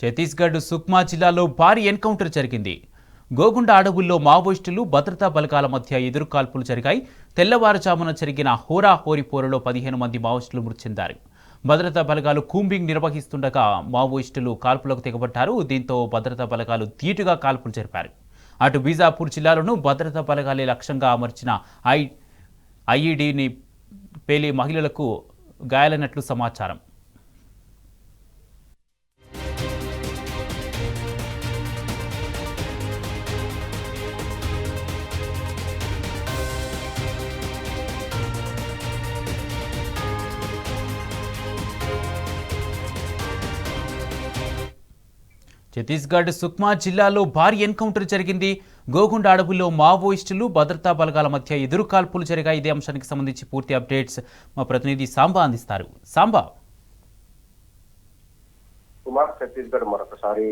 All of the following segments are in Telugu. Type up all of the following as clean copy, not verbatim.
ఛత్తీస్గఢ్ సుక్మా జిల్లాలో భారీ ఎన్కౌంటర్ జరిగింది. గోగుండ అడవుల్లో మావోయిస్టులు భద్రతా బలగాల మధ్య ఎదురుకాల్పులు జరిగాయి. తెల్లవారుజామున జరిగిన హోరాహోరీ పోరులో 15 మంది మావోయిస్టులు మృతి చెందారు. భద్రతా బలగాలు కూంబింగ్ నిర్వహిస్తుండగా మావోయిస్టులు కాల్పులకు తెగబడ్డారు. దీంతో భద్రతా బలగాలు ధీటుగా కాల్పులు జరిపారు. అటు బీజాపూర్ జిల్లాలోనూ భద్రతా బలగాలే లక్ష్యంగా అమర్చిన ఐఈడీని పేలి మహిళలకు గాయాలైనట్లు సమాచారం. ఛత్తీస్గఢ్ సుక్మా జిల్లాలో భారీ ఎన్కౌంటర్ జరిగింది. గోగుండ అడవుల్లో మావోయిస్టులు భద్రతా బలగాల మధ్య ఎదురుకాల్పులు జరిగాయి. ఇదే అంశానికి సంబంధించి పూర్తి అప్డేట్స్ మా ప్రతినిధి సాంబా అందిస్తారు. సాంబా, కుమార్, ఛత్తీస్గఢ్ మరొకసారి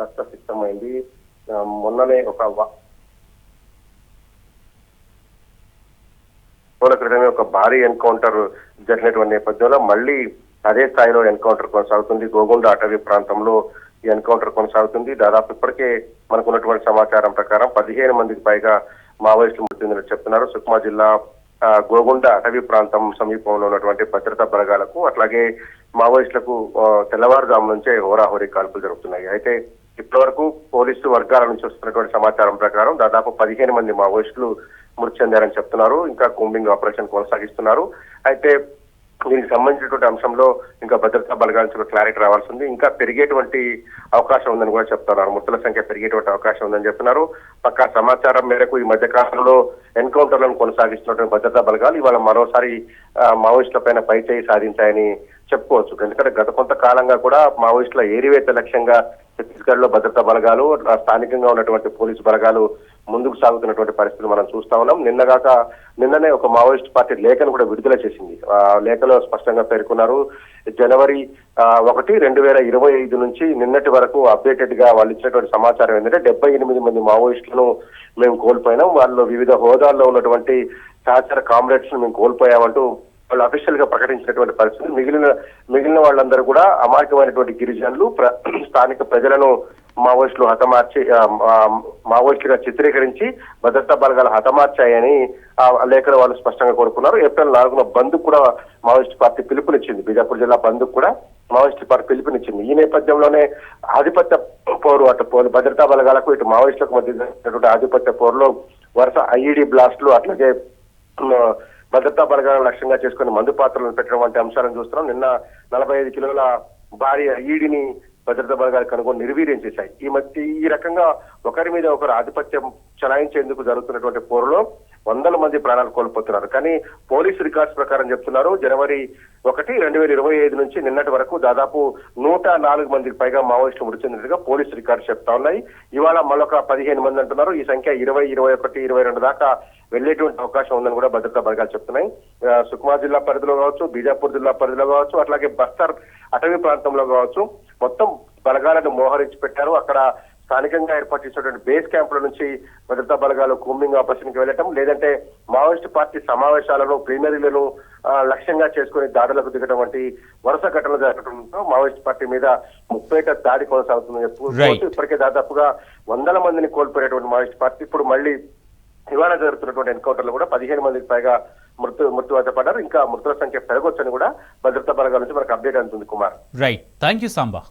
రక్తసిక్తమైంది. మొన్ననే క్రితమే ఒక భారీ ఎన్కౌంటర్ జరిగినటువంటి నేపథ్యంలో మళ్ళీ అదే స్థాయిలో ఎన్కౌంటర్ కొనసాగుతుంది. గోగుండ అటవీ ప్రాంతంలో ఈ ఎన్కౌంటర్ కొనసాగుతుంది. దాదాపు ఇప్పటికే మనకున్నటువంటి సమాచారం ప్రకారం 15 మందికి పైగా మావోయిస్టులు మృతి చెందినట్టు చెప్తున్నారు. సుక్మా జిల్లా గోగుండ అటవీ ప్రాంతం సమీపంలో ఉన్నటువంటి భద్రతా బలగాలకు అట్లాగే మావోయిస్టులకు తెల్లవారుజాము నుంచే హోరాహోరీ కాల్పులు జరుగుతున్నాయి. అయితే ఇప్పటివరకు పోలీసు వర్గాల నుంచి వస్తున్నటువంటి సమాచారం ప్రకారం దాదాపు 15 మంది మావోయిస్టులు మృతి చెందారని చెప్తున్నారు. ఇంకా కూంబింగ్ ఆపరేషన్ కొనసాగిస్తున్నారు. అయితే దీనికి సంబంధించినటువంటి అంశంలో ఇంకా భద్రతా బలగాల నుంచి క్లారిటీ రావాల్సి ఉంది. ఇంకా పెరిగేటువంటి అవకాశం ఉందని కూడా చెప్తున్నారు. మృతుల సంఖ్య పెరిగేటువంటి అవకాశం ఉందని చెప్తున్నారు. పక్కా సమాచారం మేరకు ఈ మధ్య కాలంలో ఎన్కౌంటర్లను కొనసాగిస్తున్నటువంటి భద్రతా బలగాలు ఇవాళ మరోసారి మావోయిస్టుల పైన పైచేయి సాధించాయని చెప్పుకోవచ్చు. ఎందుకంటే గత కొంతకాలంగా కూడా మావోయిస్టుల ఏరివేత లక్ష్యంగా ఛత్తీస్గఢ్ లో భద్రతా బలగాలు, స్థానికంగా ఉన్నటువంటి పోలీసు బలగాలు ముందుకు సాగుతున్నటువంటి పరిస్థితులు మనం చూస్తా ఉన్నాం. నిన్ననే ఒక మావోయిస్ట్ పార్టీ లేఖను కూడా విడుదల చేసింది. ఆ లేఖలో స్పష్టంగా పేర్కొన్నారు, జనవరి 1, 2025 నుంచి నిన్నటి వరకు అప్డేటెడ్ గా వాళ్ళు ఇచ్చినటువంటి సమాచారం ఏంటంటే 78 మంది మావోయిస్టులను మేము కోల్పోయినాం. వాళ్ళు వివిధ హోదాల్లో ఉన్నటువంటి సహచర కామ్రేడ్స్ ను మేము కోల్పోయామంటూ వాళ్ళు అఫీషియల్ గా ప్రకటించినటువంటి పరిస్థితి. మిగిలిన వాళ్ళందరూ కూడా అమాయకమైనటువంటి గిరిజనులు, స్థానిక ప్రజలను మావోయిస్టులు హతమార్చి మావోయిస్టులుగా చిత్రీకరించి భద్రతా బలగాలు హతమార్చాయని ఆ లేఖలో వాళ్ళు స్పష్టంగా కోరుకున్నారు. ఏప్రిల్ 4న బంద్ కూడా మావోయిస్ట్ పార్టీ పిలుపునిచ్చింది. బీజాపూర్ జిల్లా బంద్ కూడా మావోయిస్ట్ పార్టీ పిలుపునిచ్చింది. ఈ నేపథ్యంలోనే ఆధిపత్య పోరు, అటు భద్రతా బలగాలకు ఇటు మావోయిస్టులకు మధ్య జరిగినటువంటి ఆధిపత్య పోరులో వరుస ఐఈడీ బ్లాస్టులు, అట్లాగే భద్రతా బలగాలను లక్ష్యంగా చేసుకుని మందు పాత్రలను పెట్టడం వంటి అంశాలను చూస్తున్నాం. నిన్న 45 కిలోల భారీ ఐఈడీని భద్రతా బలగాలు కనుగొని నిర్వీర్యం చేశాయి. ఈ రకంగా ఒకరి మీద ఒకరు ఆధిపత్యం చలాయించేందుకు జరుగుతున్నటువంటి పోరులో వందల మంది ప్రాణాలు కోల్పోతున్నారు. కానీ పోలీసు రికార్డ్స్ ప్రకారం చెప్తున్నారు, జనవరి 1, 2025 నుంచి నిన్నటి వరకు దాదాపు 104 మందికి పైగా మావోయిస్టులు మృతి చెందినట్టుగా పోలీసు రికార్డ్స్ చెప్తా ఉన్నాయి. ఇవాళ మరొక 15 మంది అంటున్నారు. ఈ సంఖ్య 20, 21, 22 దాకా వెళ్లేటువంటి అవకాశం ఉందని కూడా భద్రతా బలగాలు చెప్తున్నాయి. సుక్మా జిల్లా పరిధిలో కావచ్చు, బీజాపూర్ జిల్లా పరిధిలో కావచ్చు, అట్లాగే బస్తర్ అటవీ ప్రాంతంలో కావచ్చు మొత్తం బలగాలను మోహరించి పెట్టారు. అక్కడ స్థానికంగా ఏర్పాటు చేసినటువంటి బేస్ క్యాంపుల నుంచి భద్రతా బలగాలు కూంబింగ్ ఆపరేషన్ కి వెళ్ళటం, లేదంటే మావోయిస్ట్ పార్టీ సమావేశాలను, ప్లీనరీలను లక్ష్యంగా చేసుకుని దాడులకు దిగడం వంటి వరుస ఘటనలు జరగడంతో మావోయిస్ట్ పార్టీ మీద ముప్పేట దాడి కొనసాగుతుందని చెప్పుకోవచ్చు. ఇప్పటికే దాదాపుగా వందల మందిని కోల్పోయినటువంటి మావోయిస్ట్ పార్టీ ఇప్పుడు మళ్ళీ ఇవాళ జరుగుతున్నటువంటి ఎన్కౌంటర్లు కూడా 15 మందికి పైగా మృత్యువాత పడ్డారు. ఇంకా మృతుల సంఖ్య పెరగొచ్చని కూడా భద్రతా బలగాల నుంచి మనకు అప్డేట్ అందుతుంది. Kumar, right, thank you Samba.